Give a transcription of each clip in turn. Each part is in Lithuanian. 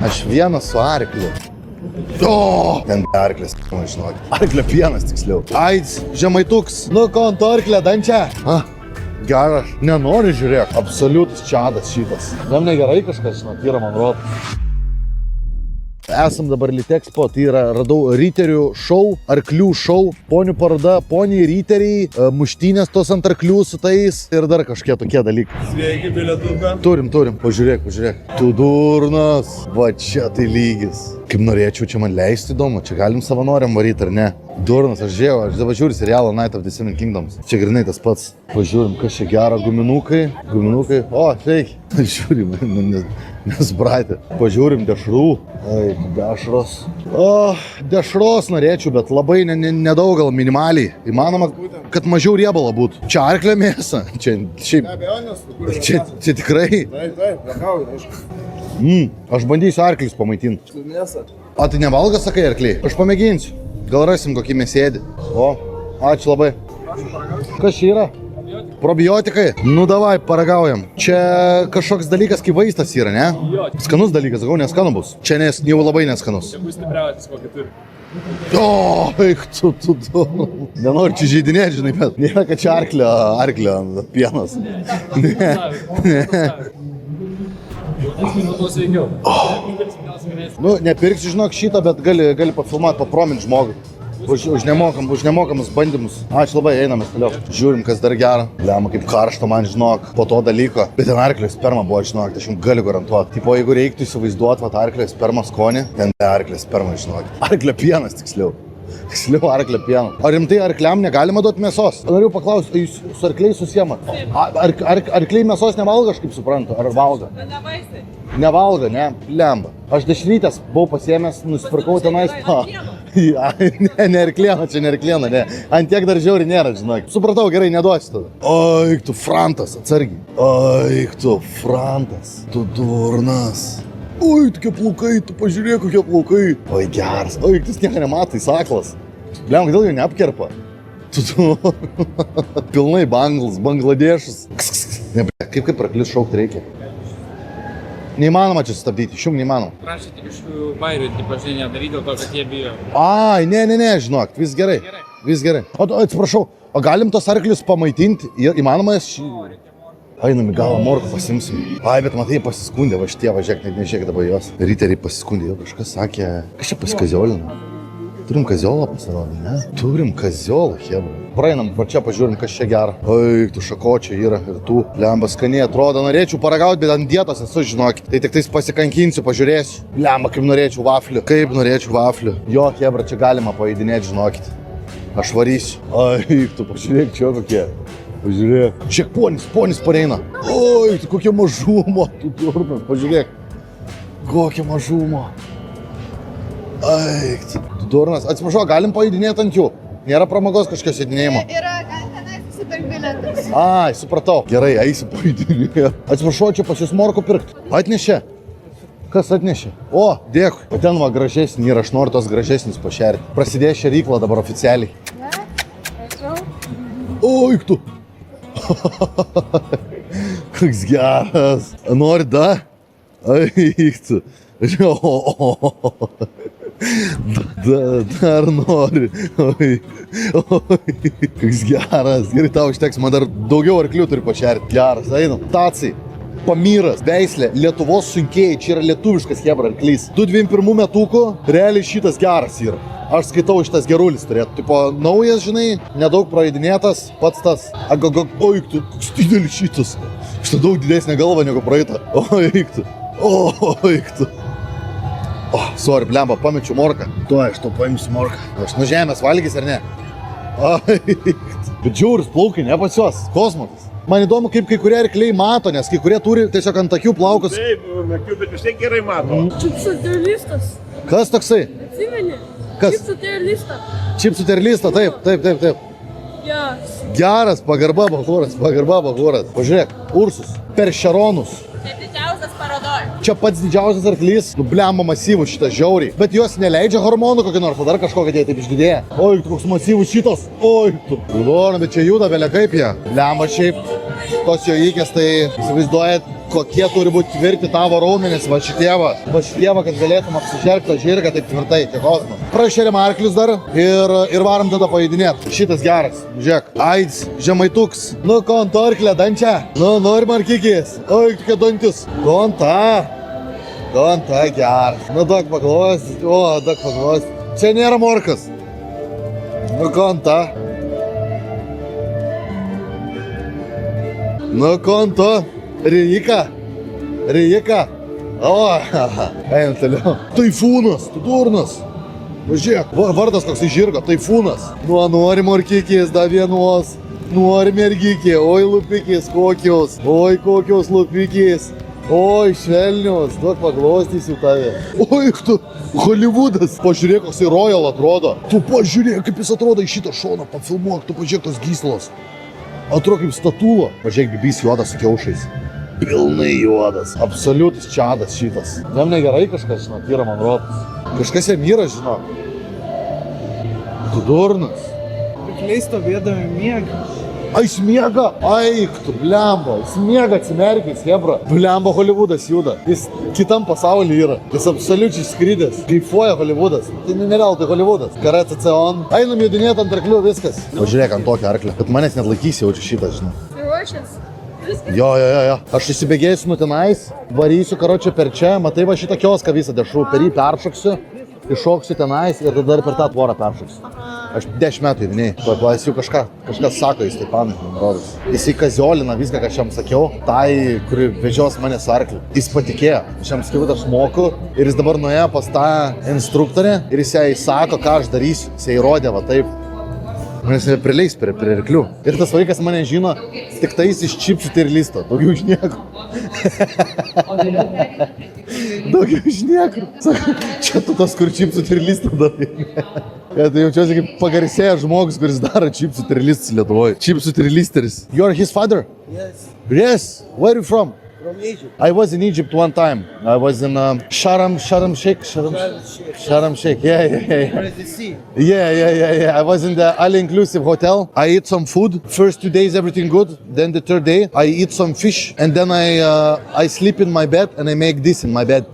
Aš vienas su arkliu. O, ten arklis, žinok. Arklio pienas tiksliau. Aids, žemaituks. Nu, ko ant arklio dančia? Geras. Nenori žiūrėk. Absoliutus čadas šitas. Jam negerai kažkas, žinok, yra man rodo. Esam dabar Litexpo, tai yra, radau riterių šou, arklių šou, ponių paroda, poniai riteriai, muštynės tos ant arklių su tais ir dar kažkie tokie dalykai. Sveiki, bilietuką. Turim. Pažiūrėk. Tu durnas. Va čia tai lygis. Kaip norėčiau, čia man leisti įdomu, čia galim savanoriam varyti ar ne? Durnas, aš dabar žiūriu serialą Night of the Seven Kingdoms. Čia grinai tas pats. Pažiūrim, kas čia gero, guminukai. O, sveiki. Žiūrim, nesupratė. Pažiūrim dešrų. Ai, dešros. Dešros norėčiau, bet labai nedaug, gal minimaliai. Įmanoma, kad mažiau riebalo būtų. Čia arklio mėsa. Čia tikrai. Taip, lakauju, aišku. Aš bandysiu arklius pamaitinti. Mėsa. O tai nevalgo, sakai, arkliai? Aš pamėginsiu. Gal rasim kokį mėsėdį. O, ačiū labai. Kas čia yra? Probiotikai? Nu davai, paragaujam. Čia kažkoks dalykas kaip vaistas yra, ne? Skanus dalykas, sakau, neskanu bus. Čia jau labai neskanus. Čia bus stipriausias kokį turi. O, eik tu. Nenoriu čia žaidinėti, žinai, bet nėra, kad čia arklio pienas. Nu, nepirksiu, žinok, šitą, bet gali pafilmuoti, papromint žmogui. Už nemokamus bandymus. Ačiū labai, einame toliau. Žiūrim, kas dar gero. Lemma, kaip karšta man, žinok, po to dalyko. Bet ten arklio sperma buvo, žinok, tai aš jums galiu garantuoti. Tipo, jeigu reiktų įsivaizduoti, arklio sperma skonį, ten arklio sperma, žinok. Arklio pienas, tiksliau. Arklio pieno. Ar rimtai arkliam negalima duoti mėsos? Noriu paklausti, jūs su arkliais susiemat? Arkliai mėsos nevalgo, aš kaip suprantu, ar valgo? Nevalgo, ne? Lemba. Aš dešrytės buvau pasiėmęs, nusipirkau tenais. Ne arkliena, čia ne arkliena, ne. Ant tiek dar žiauri nėra, žinok. Supratau, gerai, neduosi tada. Aik tu, Frantas, atsargiai. Aik tu, Frantas, tu durnas. Oi, tokie plaukai, tu pažiūrėk, kokie plaukai. Oi, geras. Oi, tas nieko nematai, saklas. Bliam, kodėl jo neapkerpa? Pilnai Bangladešas. Kaip arklius šaukti reikia? Neįmanoma čia sustabdyti, šium neįmanoma. Prašė tik iš bairių, žinai, nedaryti dėl to, kad jie bijo. Ai, ne, žinok, vis gerai. O, atsiprašau, o galim tos arklius pamaitinti? Įmanoma jas šį... Einam į galą, morką pasimsim. Ai, bet matai, pasiskundė, va šitie, važiuok, net nežiūrėk dabar jos. Riteriai pasiskundė, jau kažkas sakė, kas čia pasikaziolina? Turim kaziolą pasirodė, ne? Turim kaziolą, hebra. Praeinam, va čia pažiūrim, kas čia gera. Ai, tu šakočiai yra ir tu. Lemba skaniai atrodo, norėčiau paragauti, bet ant dietos esu, žinokit. Tai tik tais pasikankinsiu, pažiūrėsiu. Lemba, kaip norėčiau vaflių. Jo, hebra, čia galima paėdinėti, žinokit. Aš varysiu. Ai, tu pažiūrėk, čia kokie. Pažiūrėk. Šiek ponis pareina. Oi, tai kokia mažumo. Tu durnas, pažiūrėk. Kokia mažumo. Ai, tu durnas. Atsiprašau, galim paėdinėti ant jų. Nėra pramogos kažkas įdinėjimo. Yra, tenais susipirk bilietus. Ai, supratau. Gerai, eisiu paėdinėti. Atsiprašau, čia pas jūs morkų pirkt. Atnešė. Kas atnešė? O, dėkui. O ten va gražesnį ir aš noriu tos gražesnis pašerti. Prasidėjo šerykla dabar oficialiai. Oi, tu. Koks geras. Nori da? Eik tu. Dar nori. Koks geras. Gerai, tau užteks, man dar daugiau arklių turi pašerti. Geras, einam. Tacai. Pamyras, veislė, Lietuvos sunkėjai, čia yra lietuviškas hebra arklys. 221 metukų, realiai šitas geras yra. Aš skaitau, šitas gerulis turėtų. Tipo, naujas, žinai, nedaug praeidinėtas, pats tas. Oik tu, koks didelis šitas. Šitą daug didesnė galva negu praeitą. Oik tu. Oik tu. Sorry, blemba, pamečiu morką. Tuoj, aš to paimsiu morką. Aš nuo žemės valgys ar ne? Oik tu. Bet žiūris plaukai, ne pas juos. Kosmosas. Man įdomu, kaip kai kurie arkliai mato, nes kai kurie turi tiesiog ant akių plaukus. Taip, akių, bet vis tiek gerai mato. Čipsuterlistas. Kas toksai? Atsimeni? Kas? Čipsuterlista. Čipsuterlista, taip. Yes. Geras, pagarba bahuras. Pažiūrėk, ursus, peršeronus. Tai didžiausias parodoj. Čia pats didžiausias arklys, blemba masyvus šitas žiauriai. Bet jos neleidžia hormonų kokį nors, dar kažkokia tai taip išdidėja. Oi, koks masyvus šitas. Oi, tu. Lūdona, bet čia juda belia kaip jie. Blemba šiaip, tos jo įkės, tai įsivaizduojat, kokie turi būti tvirti tavo raumenis, va šitie, kad galėtum apsižergti tą žirgą taip tvirtai, čia kosmas. Prašėrėm arklius dar ir varom tada pajudinėti. Šitas geras, žiūrėk, aids, žemaituks, nu konto arklė, dančia, nu nori markikis, oi, kokie dantis, konta geras, nu daug paglosti, daug paglosti, čia nėra morkas, nu konta. Nu, konto, Rijika, einam toliau. Taifūnas, tu durnas. Važiuok, vardas koks žirgo, Taifūnas. Nu, nori morkikės, da vienos, nori mergikė, oi lupikės kokios, oi kokios lupikės, oi švelnios, duok paglostysiu tave. Oi, tu, Hollywoodas, pažiūrėk, koks į Royal atrodo. Tu pažiūrėk, kaip jis atrodo į šitą šoną, pafilmuok, tu pažiūrėk tos gyslos. Atrodo kaip statulo. Pažiūrėk, bibys juodas su kiaušais. Pilnai juodas. Absoliutus čadas šitas. Jam negerai kažkas, žinok, yra man rodas. Kažkas jam yra, žinok. Tu durnas. Pikliai stovėdami miega. Ai, jis miega. Aik, tu blemba. Jis miega, atsimerkis, hebra. Blemba, Hollywoodas juda. Jis kitam pasaulyje yra. Jis absoliučiai skrydęs. Kaifuoja Hollywoodas. Tai nereal, tai Hollywoodas. Karatė on. Einam judinėti ant arklių, viskas. Pažiūrėk ant tokio arklio. Kad manęs net laikys jaučiu šitą, žinai. Ruošias. Viskas. Jo. Aš įsibėgėsiu nuo tenais, varysiu karočią per čia, matai va šitą kioską visą dešų, per jį peršoksiu, iššoksiu tenais ir tada dar per tą tvorą peršoksiu. Aš 10 metų įviniai, jis jau kažkas sako, jis taip panai, man rodos. Jis įkaziolina viską, ką aš jam sakiau, tai, kuri vežios mane su arkliu. Jis patikėjo, aš jam sakiau, kad aš moku ir jis dabar nuėjo pas tą instruktorę ir jis jai sako, ką aš darysiu. Jis jai rodė va taip. Manęs neprileis prie arklių. Ir tas vaikas mane žino tik tais iš čipsų tirlisto, daugiau iš nieko. Daugiau iš niekur. Čia tu tas, kur čipsų tirlistą darai. Tai jaučiuosi kaip pagarsėjęs žmogus, kuris daro čipsų tirlistus Lietuvoje. Čipsų tirlisteris. You are his father? Yes, Yes. Where are you from? from Egypt. I was in Egypt one time. I was in Sharm Sheikh. Yeah. Where is the sea? Yeah. I was in the all-inclusive hotel. I eat some food. First 2 days, everything good. Then the third day, I eat some fish. And then I sleep in my bed and I make this in my bed.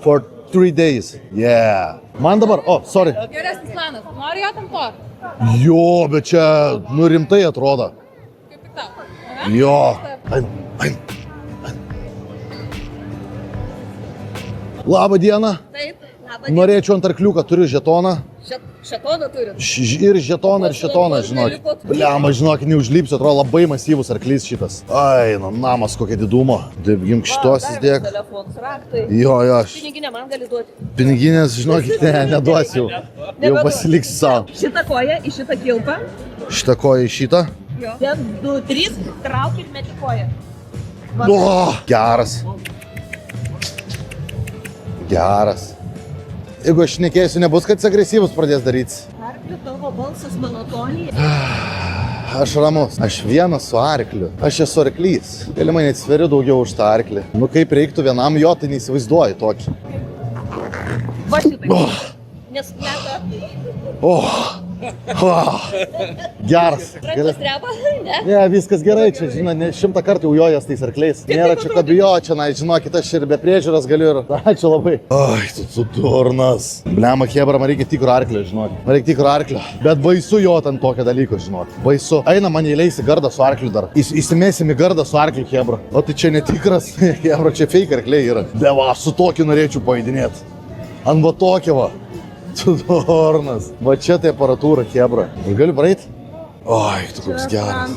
For 3 days. Yeah. Man dabar, sorry. Geresnis planas. Nori jo tam to? Jo, bet čia, nu rimtai atrodo. Kaip tik tau? Jo. Ein. Labą dieną. Taip. Norėčiau ant arkliuką, turiu žetoną. Šetoną turit. Ir žetoną, žinokit. Bliama, žinokit, neužlipsiu, atrodo labai masyvus arklys šitas. Ai, namas kokia didumo. Imk šitos įdėk. Telefonus, raktai. Jo, aš. Piniginę man gali duoti. Piniginės, žinokit, neduosiu. Jau pasiliksiu savo. Šitą koją į šitą kilpą. Šitą koją į šitą. Jo. 1, 2, 3, traukit meti koją. Geras. Jeigu aš šnekėsiu, nebus, kad jis agresyvus pradės daryti. Arkliu, tavo balsas monotonija. Aš ramus. Aš vienas su arkliu. Aš esu arklys. Galimai net sveriu daugiau už tą arklį. Nu kaip reiktų vienam jo, tai neįsivaizduoju tokį. Va šitai. Nes meta. Geras. Rankos treba? Ne? Ne, viskas gerai, čia, žinot, 100 kartų jau jojas tais arkliais. Nėra čia ką bijoti, čia, žinokit, aš ir be priežiūros galiu ir... Ačiū labai. Ai, tu durnas. Blema, hebra, man reikia tikro arklio, žinokit. Man reikia tikro arklio. Bet baisu jo ant tokio dalyko, žinokit. Baisu. Eina man įleis į gardą su arkliu dar. Įsimėsim į gardą su arkliu, hebra. O tai čia netikras, hebra, čia fake arkliai yra. Deva, su tokiu norėčiau paėdinėti. Ant va tokio va. Tu durnas. Va čia tai aparatūra, hebra. Ir galiu praeit? Oi, tu koks geras.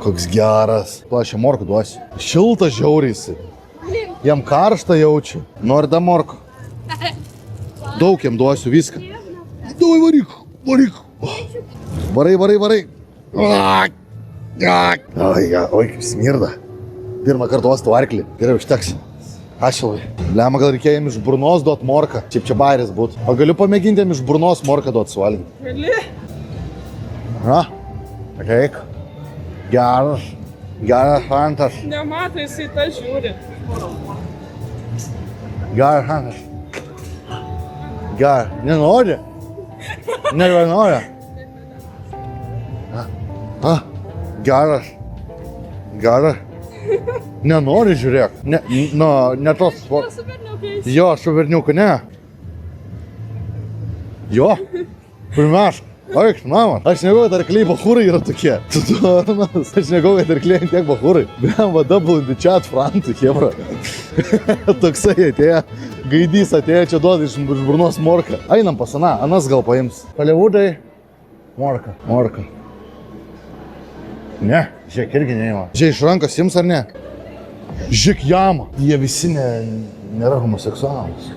Koks geras. Aš jam morkų duosiu. Šiltas žiaurėsi. Jam karštą jaučiu. Nori da morkų. Daug jam duosiu viską. Davai, varyk. Varai. Oi, kaip smirda. Pirmą kartą uostau arklį. Gerai, užteks. Ačiū labai. Blema, gal reikėjo jam iš burnos duot morką. Šiaip čia bairis būtų. O galiu pamėginti jam iš burnos morką duot suvalgyti. Gali. Reik. Geras fantas. Nematai, jisai tą žiūri. Geras fantas. Nenori? Nebenori? Geras. Nenori žiūrėk. Ne tos. Su berniukais. Jo, su berniuku, ne. Jo. Primešk. Eik, namas. Aš negalvoju, kad arkliai bachūrai yra tokie. Aš negalvoju, kad arkliai tiek bachūrai. Bem, double in the chat, Frantai, hebra. Toksai atėjo. Gaidys atėjo, čia duoda iš burnos morką. Einam pas Aną, Anas gal paims. Hollywoodai. Morka. Ne, žiūrėk, irgi neima. Žiūrėk, iš rankos jums ar ne? Žiūrėk, jama. Jie visi nėra homoseksualūs.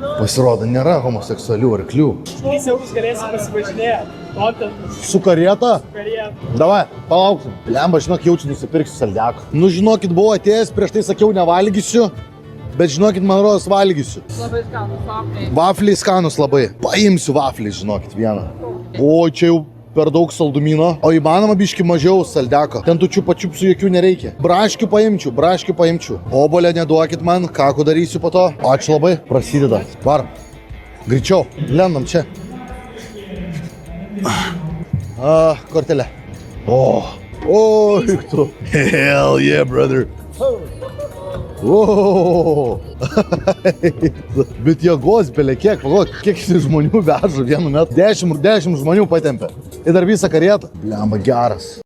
Pasirodo, nėra homoseksualių arklių. 3 eurus galėsi pasivažinėti. Su karieta? Karieta. Davai, palauksim. Lemba, žinok, jaučiu nusipirksiu saldiaką. Nu, žinokit, buvau atėjęs, prieš tai sakiau nevalgysiu, bet žinokit, man rodos valgysiu. Labai skanus vafliai. Vafliai skanus labai. Paimsiu vafliai, žinokit, vieną. O, čia jau per daug saldumino. O įmanoma biški mažiau saldeko. Ten tų čiupačiupsų jokių nereikia. Braškių paimčiau. Obolę neduokit man, kakų darysiu po to. Ačiū labai. Prasideda. Varom. Greičiau. Lendam čia. Kortelė. O, juk tu. Hell yeah, brother. O, bet jėgos belė kiek, kiek žmonių veža vienu metu. 10 žmonių patempė. Ir dar visą karietą. Lemba geras.